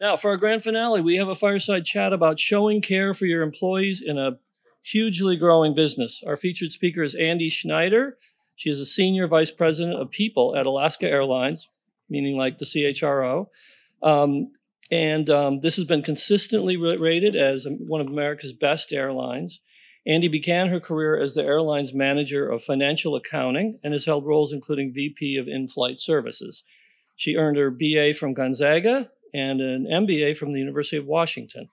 Now, for our grand finale, we have a fireside chat about showing care for your employees in a hugely growing business. Our featured speaker is Andy Schneider. She is a senior vice president of people at Alaska Airlines, meaning like the CHRO. This has been consistently rated as one of America's best airlines. Andy began her career as the airline's manager of financial accounting and has held roles including VP of in-flight services. She earned her BA from Gonzaga and an MBA from the University of Washington.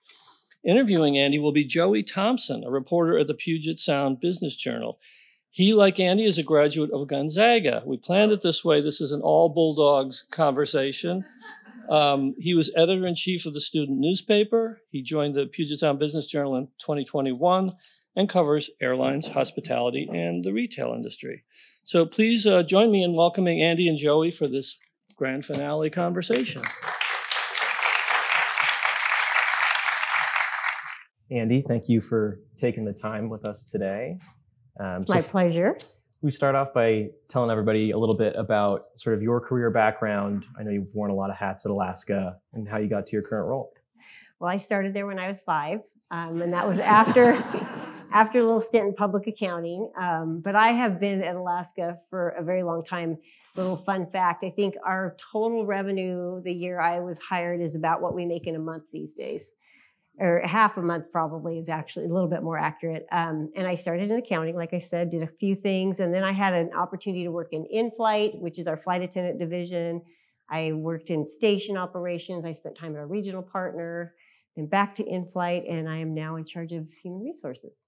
Interviewing Andy will be Joey Thompson, a reporter at the Puget Sound Business Journal. He, like Andy, is a graduate of Gonzaga. We planned it this way. This is an all Bulldogs conversation. He was editor-in-chief of the student newspaper. He joined the Puget Sound Business Journal in 2021 and covers airlines, hospitality, and the retail industry. So please join me in welcoming Andy and Joey for this grand finale conversation. Andy, thank you for taking the time with us today. It's my pleasure. We start off by telling everybody a little bit about sort of your career background. I know you've worn a lot of hats at Alaska and how you got to your current role. Well, I started there when I was 5, and that was after a little stint in public accounting. But I have been at Alaska for a very long time. Little fun fact, I think our total revenue the year I was hired is about what we make in a month these days. Or half a month probably is actually a little bit more accurate. And I started in accounting, like I said, did a few things. And then I had an opportunity to work in in-flight, which is our flight attendant division. I worked in station operations. I spent time at our regional partner, then back to in-flight, and I am now in charge of human resources.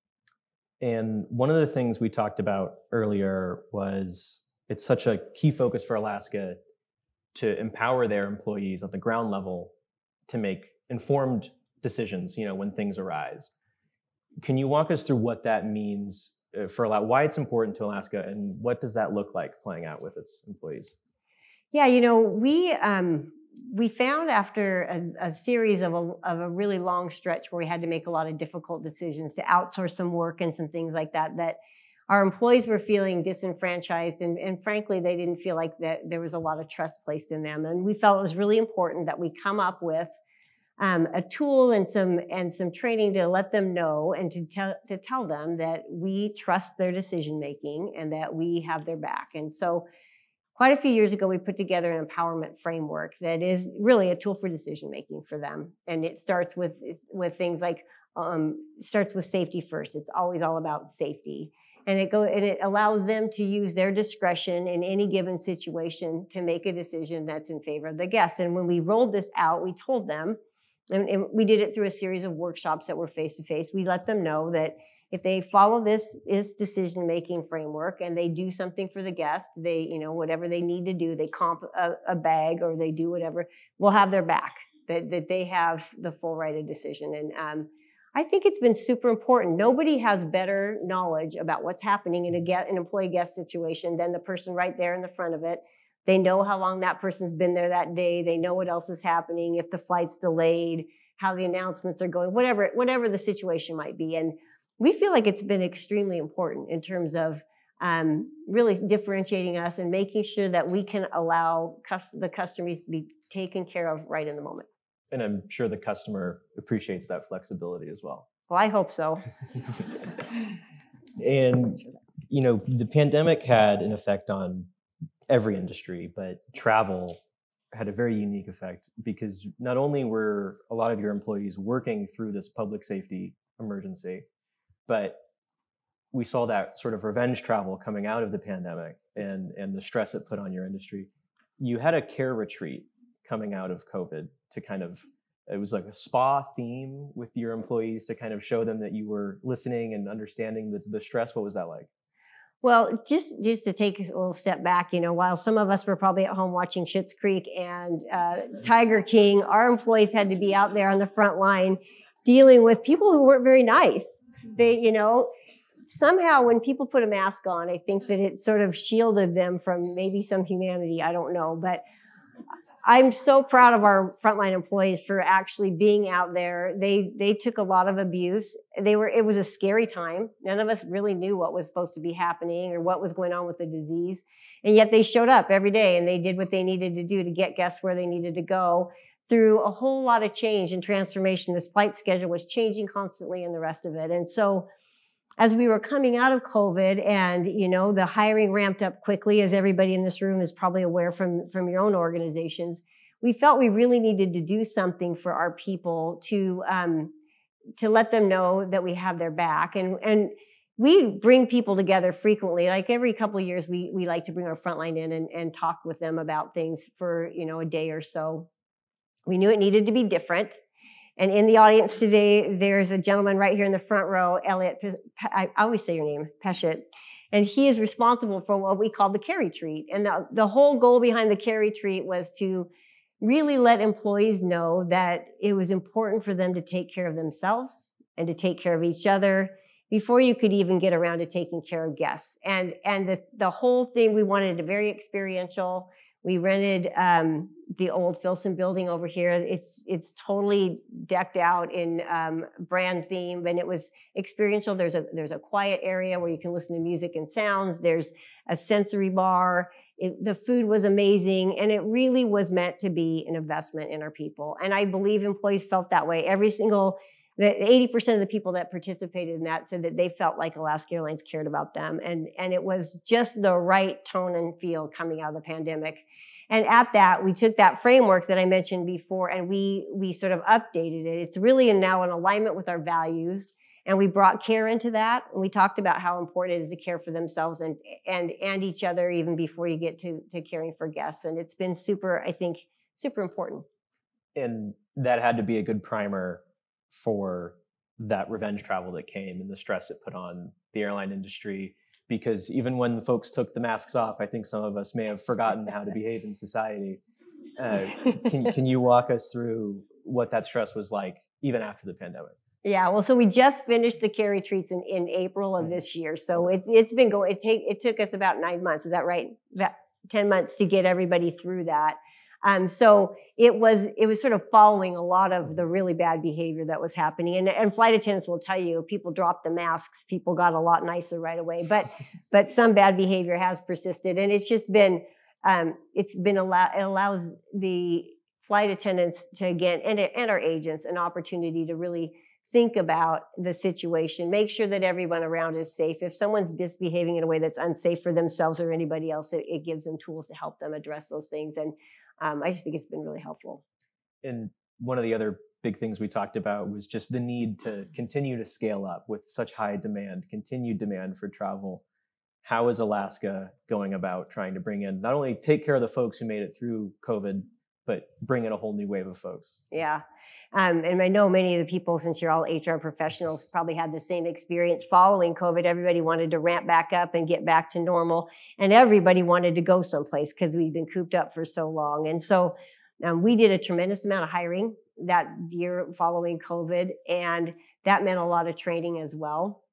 And one of the things we talked about earlier was it's such a key focus for Alaska to empower their employees at the ground level to make informed decisions, when things arise. Can you walk us through what that means for Alaska, why it's important to Alaska, and what does that look like playing out with its employees? Yeah, we found after a series of a really long stretch where we had to make a lot of difficult decisions to outsource some work and some things like that, that our employees were feeling disenfranchised, and frankly, they didn't feel like that there was a lot of trust placed in them. And we felt it was really important that we come up with a tool and some training to let them know and to tell them that we trust their decision making and that we have their back. And so quite a few years ago, we put together an empowerment framework that is really a tool for decision making for them. And it starts with things like starts with safety first. It's always all about safety. And it allows them to use their discretion in any given situation to make a decision that's in favor of the guest. And when we rolled this out, we told them, and we did it through a series of workshops that were face-to-face. We let them know that if they follow this decision-making framework and they do something for the guest, they, whatever they need to do, they comp a bag or they do whatever, we'll have their back, that they have the full right of decision. And I think it's been super important. Nobody has better knowledge about what's happening in an employee guest situation than the person right there in the front of it. They know how long that person's been there that day. They know what else is happening, if the flight's delayed, how the announcements are going, whatever the situation might be. And we feel like it's been extremely important in terms of really differentiating us and making sure that we can allow the customers to be taken care of right in the moment. And I'm sure the customer appreciates that flexibility as well. Well, I hope so. And, the pandemic had an effect on every industry, but travel had a very unique effect because not only were a lot of your employees working through this public safety emergency, but we saw that sort of revenge travel coming out of the pandemic and the stress it put on your industry. You had a care retreat coming out of COVID to it was like a spa theme with your employees to kind of show them that you were listening and understanding the stress. What was that like? Well, just to take a little step back, while some of us were probably at home watching Schitt's Creek and Tiger King, our employees had to be out there on the front line dealing with people who weren't very nice. They, somehow when people put a mask on, I think that it sort of shielded them from maybe some humanity. I don't know, but I'm so proud of our frontline employees for actually being out there. They took a lot of abuse. It was a scary time. None of us really knew what was supposed to be happening or what was going on with the disease. And yet they showed up every day and they did what they needed to do to get guests where they needed to go through a whole lot of change and transformation. This flight schedule was changing constantly and the rest of it. And so as we were coming out of COVID and, the hiring ramped up quickly, as everybody in this room is probably aware from your own organizations, we felt we really needed to do something for our people to let them know that we have their back. And we bring people together frequently. Like every couple of years, we like to bring our frontline in and talk with them about things for, a day or so. We knew it needed to be different. And in the audience today, there's a gentleman right here in the front row, Elliot, I always say your name, Peshet. And he is responsible for what we call the Care Retreat. And the whole goal behind the Care Retreat was to really let employees know that it was important for them to take care of themselves and to take care of each other before you could even get around to taking care of guests. And the whole thing, we wanted it very experiential. We rented the old Filson building over here. It's totally decked out in brand theme, and it was experiential. There's a quiet area where you can listen to music and sounds. There's a sensory bar. The food was amazing, and it really was meant to be an investment in our people. And I believe employees felt that way. 80% of the people that participated in that said that they felt like Alaska Airlines cared about them. And it was just the right tone and feel coming out of the pandemic. And at that, we took that framework that I mentioned before and we sort of updated it. It's really now in alignment with our values. And we brought care into that. And we talked about how important it is to care for themselves and each other even before you get to caring for guests. And it's been super important. And that had to be a good primer for that revenge travel that came and the stress it put on the airline industry. Because even when the folks took the masks off, I think some of us may have forgotten how to behave in society. Can you walk us through what that stress was like even after the pandemic? Yeah, well, so we just finished the Care Retreats in April of this year. So it's been going. It took us about 9 months. Is that right? About 10 months to get everybody through that. So it was sort of following a lot of the really bad behavior that was happening. And flight attendants will tell you, people dropped the masks, people got a lot nicer right away. But some bad behavior has persisted, and it's just been it allows the flight attendants to again and our agents an opportunity to really think about the situation, make sure that everyone around is safe. If someone's misbehaving in a way that's unsafe for themselves or anybody else, it gives them tools to help them address those things. And I just think it's been really helpful. And one of the other big things we talked about was just the need to continue to scale up with such high demand, continued demand for travel. How is Alaska going about trying to bring in, not only take care of the folks who made it through COVID, but bring in a whole new wave of folks? Yeah. And I know many of the people, since you're all HR professionals, probably had the same experience following COVID. Everybody wanted to ramp back up and get back to normal. And everybody wanted to go someplace because we'd been cooped up for so long. And so we did a tremendous amount of hiring that year following COVID. And that meant a lot of training as well.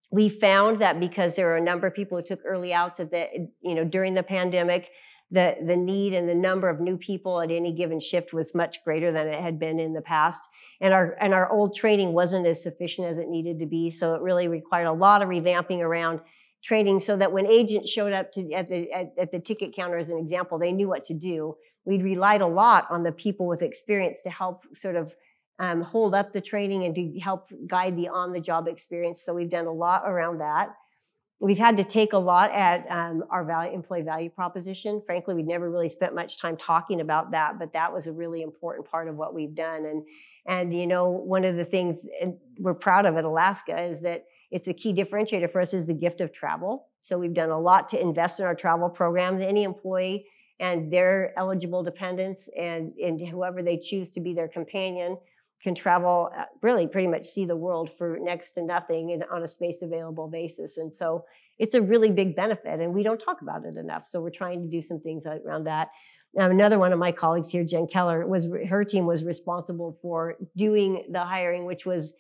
We found that because there were a number of people who took early outs during the pandemic, the need and the number of new people at any given shift was much greater than it had been in the past. And our old training wasn't as sufficient as it needed to be. So it really required a lot of revamping around training so that when agents showed up at the ticket counter, as an example, they knew what to do. We'd relied a lot on the people with experience to help sort of hold up the training and to help guide the on-the-job experience. So we've done a lot around that. We've had to take a lot at our employee value proposition. Frankly, we never really spent much time talking about that, but that was a really important part of what we've done. And one of the things we're proud of at Alaska is that it's a key differentiator for us is the gift of travel. So we've done a lot to invest in our travel programs. Any employee and their eligible dependents and whoever they choose to be their companion can travel, really pretty much see the world for next to nothing and on a space available basis. And so it's a really big benefit and we don't talk about it enough. So we're trying to do some things around that. Another one of my colleagues here, Jen Keller, her team was responsible for doing the hiring, which was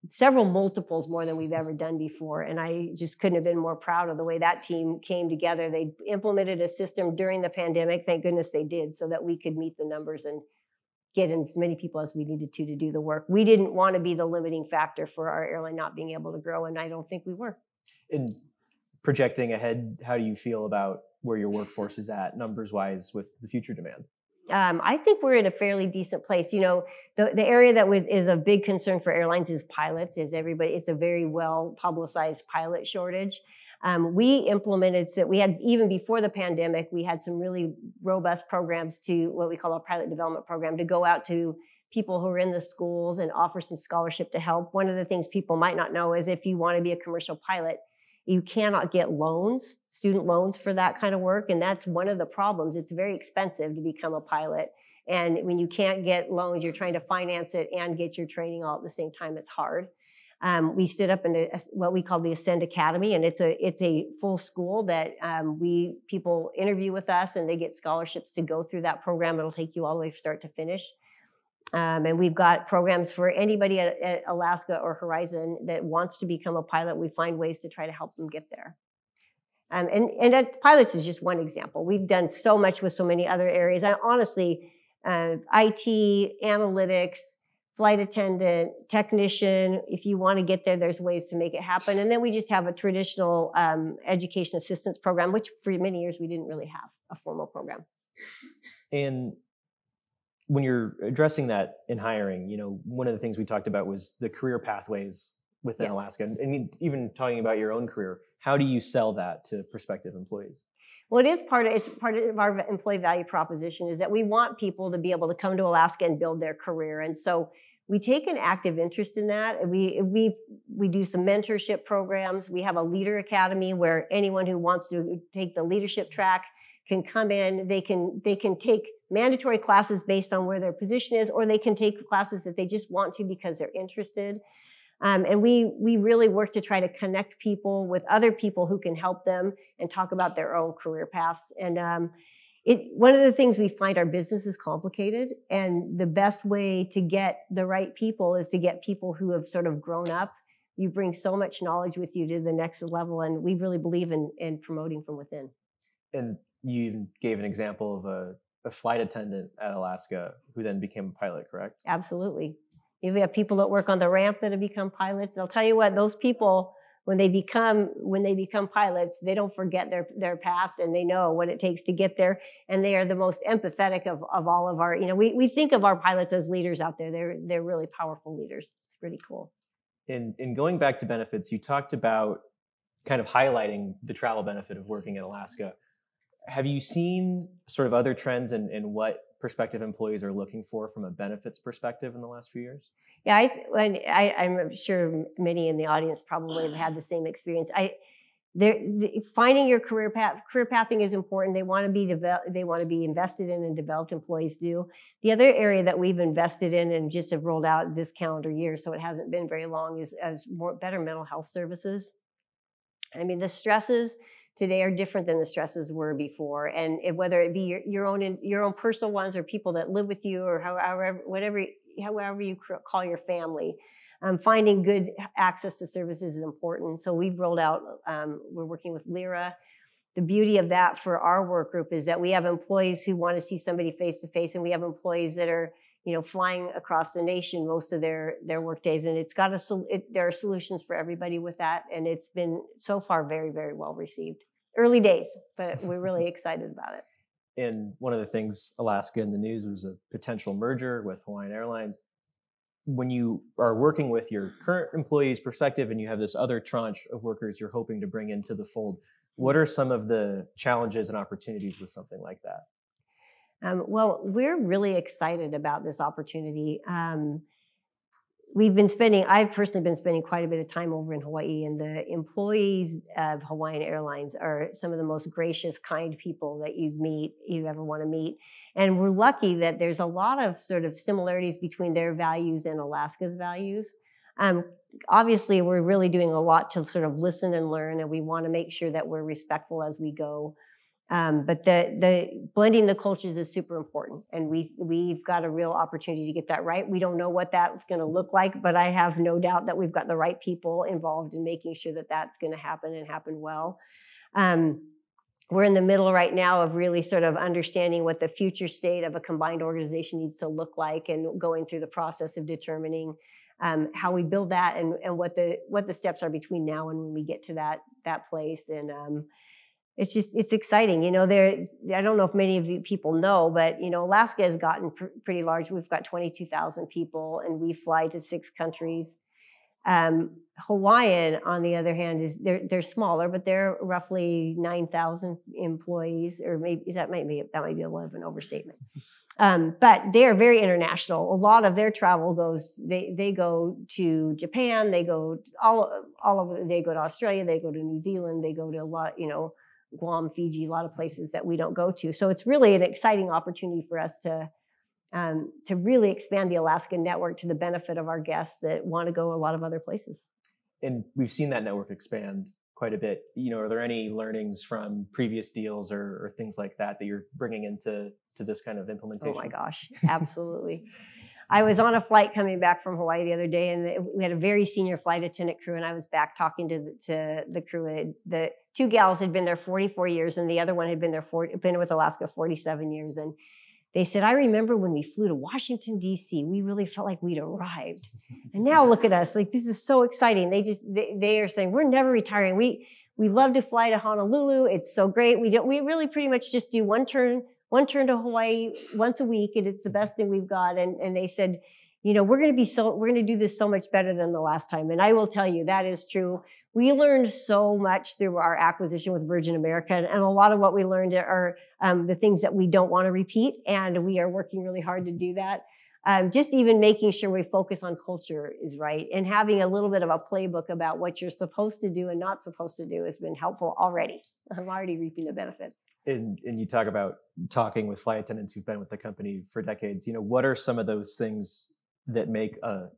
several multiples more than we've ever done before. And I just couldn't have been more proud of the way that team came together. They implemented a system during the pandemic. Thank goodness they did, so that we could meet the numbers and get in as many people as we needed to do the work. We didn't want to be the limiting factor for our airline not being able to grow, and I don't think we were. In projecting ahead, how do you feel about where your workforce is at numbers-wise with the future demand? I think we're in a fairly decent place. You know, the area that is a big concern for airlines is pilots. It's a very well publicized pilot shortage. We implemented, so we had, even before the pandemic, we had some really robust programs to what we call our pilot development program, to go out to people who are in the schools and offer some scholarship to help. One of the things people might not know is if you want to be a commercial pilot, you cannot get loans, student loans for that kind of work. And that's one of the problems. It's very expensive to become a pilot. And when you can't get loans, you're trying to finance it and get your training all at the same time. It's hard. We stood up in what we call the Ascend Academy, and it's a full school that people interview with us, and they get scholarships to go through that program. It'll take you all the way from start to finish. And we've got programs for anybody at Alaska or Horizon that wants to become a pilot. We find ways to try to help them get there. And pilots is just one example. We've done so much with so many other areas. I honestly, IT, analytics, flight attendant, technician, if you want to get there, there's ways to make it happen. And then we just have a traditional education assistance program, which for many years we didn't really have a formal program. And when you're addressing that in hiring, you know, one of the things we talked about was the career pathways within Alaska. And even talking about your own career, how do you sell that to prospective employees? Well, it's part of our employee value proposition, is that we want people to be able to come to Alaska and build their career. And so we take an active interest in that. We do some mentorship programs. We have a leader academy where anyone who wants to take the leadership track can come in. They can take mandatory classes based on where their position is, or they can take classes that they just want to because they're interested. And we really work to try to connect people with other people who can help them and talk about their own career paths. And one of the things we find, our business is complicated, and the best way to get the right people is to get people who have sort of grown up. You bring so much knowledge with you to the next level, and we really believe in promoting from within. And you even gave an example of a flight attendant at Alaska who then became a pilot, correct? Absolutely. If we have people that work on the ramp that have become pilots, I'll tell you what, those people, when they become pilots, they don't forget their past, and they know what it takes to get there. And they are the most empathetic of all of our, we think of our pilots as leaders out there. They're really powerful leaders. It's pretty cool. In going back to benefits, you talked about kind of highlighting the travel benefit of working in Alaska. Have you seen sort of other trends in what prospective employees are looking for from a benefits perspective in the last few years? Yeah, I'm sure many in the audience probably have had the same experience. Finding your career pathing is important. They want to be invested in, and developed employees do. The other area that we've invested in and just have rolled out this calendar year, so it hasn't been very long, is better mental health services. I mean, the stresses today are different than the stresses were before, and whether it be your own personal ones, or people that live with you, or however you call your family, finding good access to services is important. So we've rolled out. We're working with Lyra. The beauty of that for our work group is that we have employees who want to see somebody face to face, and we have employees that are flying across the nation most of their work days, and there are solutions for everybody with that, and it's been so far very, very well received. Early days, but we're really excited about it. And one of the things Alaska in the news was a potential merger with Hawaiian Airlines. When you are working with your current employees' perspective, and you have this other tranche of workers you're hoping to bring into the fold, what are some of the challenges and opportunities with something like that? Well, we're really excited about this opportunity. I've personally been spending quite a bit of time over in Hawaii, and the employees of Hawaiian Airlines are some of the most gracious, kind people that you'd ever want to meet. And we're lucky that there's a lot of sort of similarities between their values and Alaska's values. Obviously, we're really doing a lot to sort of listen and learn, and we want to make sure that we're respectful as we go. But the blending the cultures is super important, and we've got a real opportunity to get that right. We don't know what that's going to look like, but I have no doubt that we've got the right people involved in making sure that that's going to happen, and happen well. We're in the middle right now of really sort of understanding what the future state of a combined organization needs to look like, and going through the process of determining how we build that, and what the steps are between now and when we get to that place. And it's exciting. You know, I don't know if many of you people know, but you know, Alaska has gotten pretty large. We've got 22,000 people, and we fly to 6 countries. Hawaiian, on the other hand, they're smaller, but they're roughly 9,000 employees, or maybe that might be a little of an overstatement. But they are very international. A lot of their travel goes. They go to Japan. They go all over. They go to Australia. They go to New Zealand. They go to a lot. You know, Guam, Fiji, a lot of places that we don't go to. So it's really an exciting opportunity for us to really expand the Alaska network to the benefit of our guests that want to go a lot of other places. And we've seen that network expand quite a bit. You know, are there any learnings from previous deals or things like that you're bringing into this kind of implementation? Oh my gosh, absolutely. I was on a flight coming back from Hawaii the other day, and we had a very senior flight attendant crew, and I was back talking to the crew. The 2 gals had been there 44 years, and the other one had been with Alaska 47 years. And they said, I remember when we flew to Washington, D.C., we really felt like we'd arrived. And now look at us, like this is so exciting. They are saying, we're never retiring. We love to fly to Honolulu. It's so great. We really pretty much just do one turn to Hawaii once a week, and it's the best thing we've got. And they said, you know, we're going to do this so much better than the last time. And I will tell you, that is true. We learned so much through our acquisition with Virgin America, and a lot of what we learned are the things that we don't want to repeat, and we are working really hard to do that. Just even making sure we focus on culture is right, and having a little bit of a playbook about what you're supposed to do and not supposed to do has been helpful already. I'm already reaping the benefits. And you talk about talking with flight attendants who've been with the company for decades. You know, what are some of those things that make a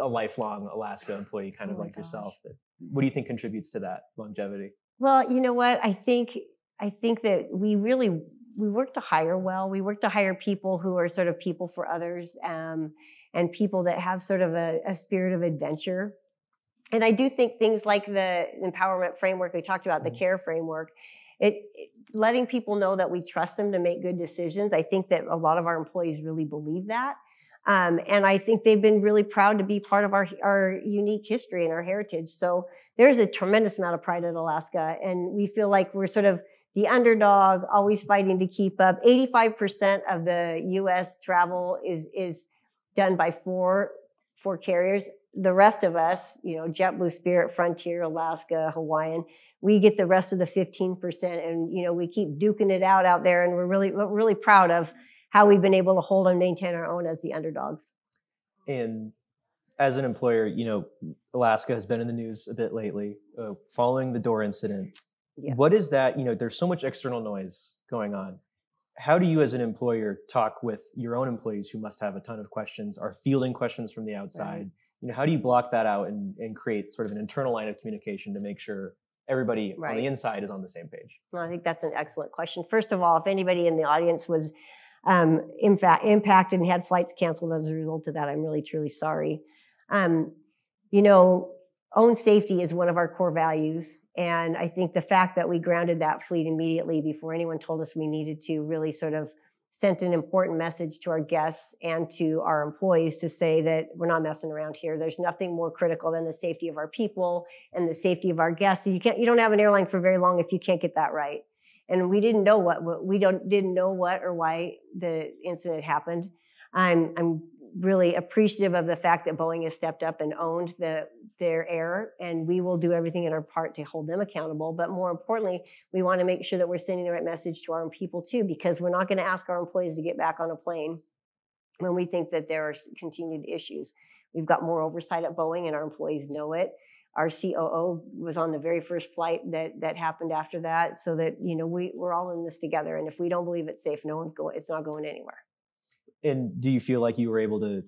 lifelong Alaska employee kind of like yourself? What do you think contributes to that longevity? Well, you know what? I think that we work to hire well. We work to hire people who are sort of people for others, and people that have sort of a spirit of adventure. And I do think things like the empowerment framework we talked about, the CARE framework, letting people know that we trust them to make good decisions. I think that a lot of our employees really believe that. And I think they've been really proud to be part of our unique history and our heritage. So there's a tremendous amount of pride in Alaska, and we feel like we're sort of the underdog, always fighting to keep up. 85% of the U.S. travel is done by four carriers. The rest of us, you know, JetBlue, Spirit, Frontier, Alaska, Hawaiian, we get the rest of the 15%, and you know, we keep duking it out there, and we're really proud of how we've been able to hold and maintain our own as the underdogs. And as an employer, you know, Alaska has been in the news a bit lately, following the door incident. Yes. What is that? You know, there's so much external noise going on. How do you as an employer talk with your own employees who must have a ton of questions, are fielding questions from the outside? Right. You know, how do you block that out and create sort of an internal line of communication to make sure everybody on the inside is on the same page? Well, I think that's an excellent question. First of all, if anybody in the audience was in fact impacted and had flights canceled as a result of that, I'm really truly sorry. You know, own safety is one of our core values, and I think the fact that we grounded that fleet immediately before anyone told us we needed to really sort of sent an important message to our guests and to our employees to say that we're not messing around here. There's nothing more critical than the safety of our people and the safety of our guests. You don't have an airline for very long if you can't get that right. And we didn't know didn't know what or why the incident happened. I'm really appreciative of the fact that Boeing has stepped up and owned their error, and we will do everything in our part to hold them accountable. But more importantly, we want to make sure that we're sending the right message to our own people too, because we're not going to ask our employees to get back on a plane when we think that there are continued issues. We've got more oversight at Boeing, and our employees know it. Our COO was on the very first flight that happened after that, so that, you know, we're all in this together. And if we don't believe it's safe, it's not going anywhere. And do you feel like you were able to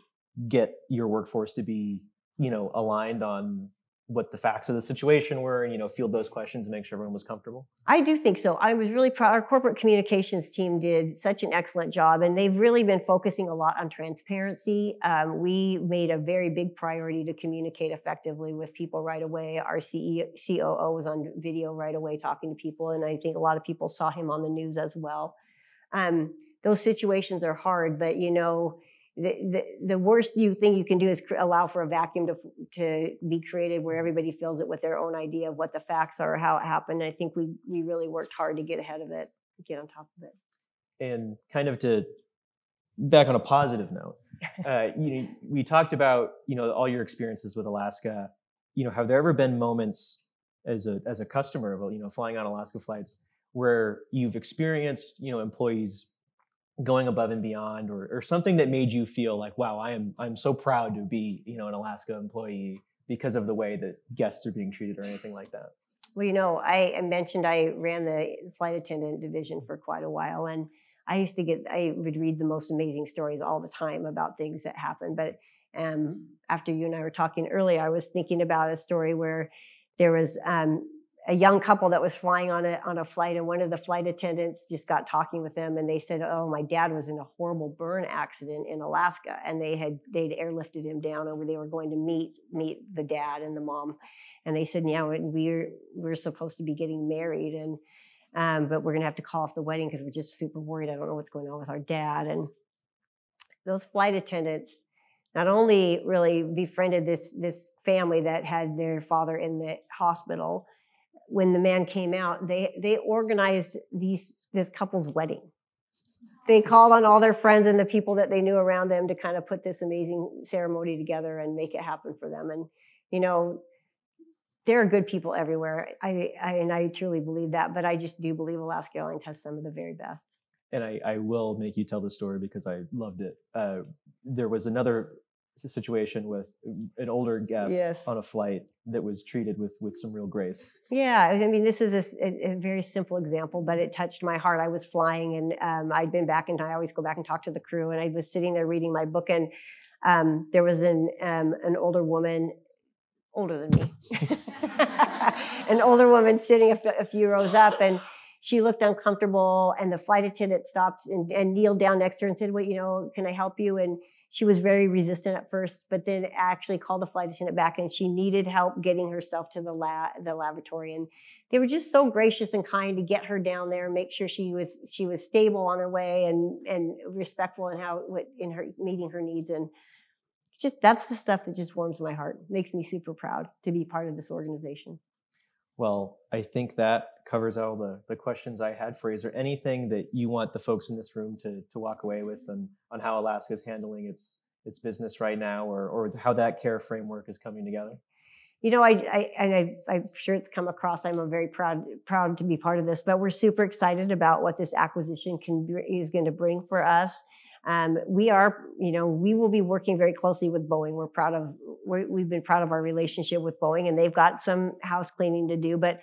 get your workforce to be, you know, aligned on what the facts of the situation were, and, you know, field those questions and make sure everyone was comfortable? I do think so. I was really proud. Our corporate communications team did such an excellent job, and they've really been focusing a lot on transparency. We made a very big priority to communicate effectively with people right away. Our COO was on video right away talking to people, and I think a lot of people saw him on the news as well. Those situations are hard, but, you know, the worst thing you can do is allow for a vacuum to be created where everybody fills it with their own idea of what the facts are, how it happened. I think we really worked hard to get ahead of it, get on top of it. And kind of to back on a positive note, we talked about all your experiences with Alaska. Have there ever been moments as a customer of flying on Alaska flights where you've experienced employees going above and beyond, or something that made you feel like, wow, I'm so proud to be an Alaska employee because of the way that guests are being treated or anything like that? Well, I mentioned I ran the flight attendant division for quite a while, and I would read the most amazing stories all the time about things that happened. But after you and I were talking earlier, I was thinking about a story where there was a young couple that was flying on a flight, and one of the flight attendants just got talking with them, and they said, "Oh, my dad was in a horrible burn accident in Alaska," and they'd airlifted him down, and they were going to meet the dad and the mom, and they said, "Yeah, we're supposed to be getting married, and but we're gonna have to call off the wedding because we're just super worried. I don't know what's going on with our dad." And those flight attendants not only really befriended this family that had their father in the hospital. When the man came out, they organized this couple's wedding. They called on all their friends and the people that they knew around them to kind of put this amazing ceremony together and make it happen for them. And there are good people everywhere. I truly believe that, but I just do believe Alaska Airlines has some of the very best. And I will make you tell the story because I loved it. There was another situation with an older guest on a flight that was treated with some real grace. Yeah, I mean, this is a very simple example, but it touched my heart. I was flying, and I'd been back in time. I always go back and talk to the crew, and I was sitting there reading my book, and there was an older woman, older than me, an older woman sitting a few rows up, and she looked uncomfortable, and the flight attendant stopped and kneeled down next to her and said, "Well, can I help you?" And she was very resistant at first, but then actually called the flight attendant back, and she needed help getting herself to the lavatory. And they were just so gracious and kind to get her down there and make sure she was stable on her way and respectful in her meeting her needs. And that's the stuff that just warms my heart. Makes me super proud to be part of this organization. Well, I think that covers all the questions I had for you. Is there anything that you want the folks in this room to walk away with on how Alaska is handling its business right now, or how that care framework is coming together? I'm sure it's come across. I'm very proud to be part of this, but we're super excited about what this acquisition is going to bring for us. We will be working very closely with Boeing. We've been proud of our relationship with Boeing, and they've got some house cleaning to do, but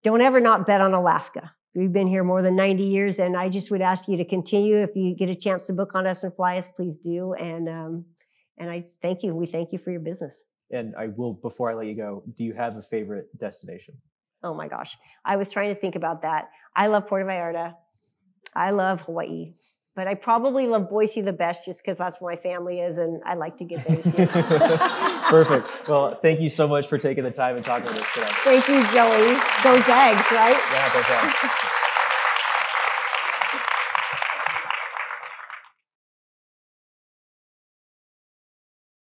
don't ever not bet on Alaska. We've been here more than 90 years, and I just would ask you to continue. If you get a chance to book on us and fly us, please do. And I thank you. We thank you for your business. And I will, before I let you go, do you have a favorite destination? Oh my gosh. I was trying to think about that. I love Puerto Vallarta. I love Hawaii. But I probably love Boise the best just because that's where my family is, and I like to get there. Perfect. Well, thank you so much for taking the time and talking with us today. Thank you, Joey. Go Zags, right? Yeah, go Zags.